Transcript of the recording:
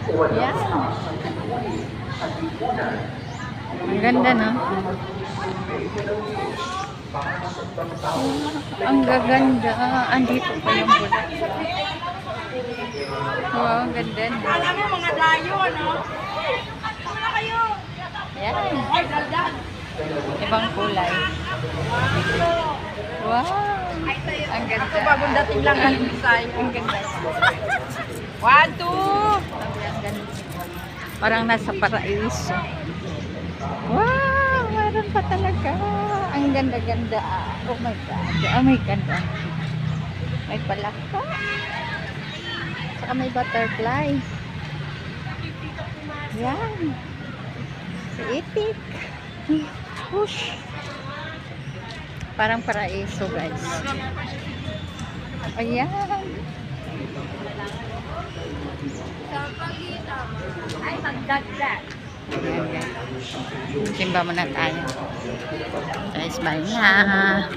Yan. Ang ganda, no? Ang gaganda. Andito pa yung bulak. Wow, ang ganda. Alam mo mga dayo, ano? Wala kayo. Yan. Ay, daldan. Ibang kulay. Wow. Ang ganda. Ako bagong dating lang ang design. Ang ganda. 1, 2. Sabi, ang ganda. Parang nasa paraiso. Wow, meron pa talaga. Ang ganda-ganda. Oh my God. Oh my God. May palaka. Saka may butterfly. Yan. Si Itik. Push. Parang paraiso, guys. Ayan. Ay, magdagdag. Simba muna tayo. Guys, bye na.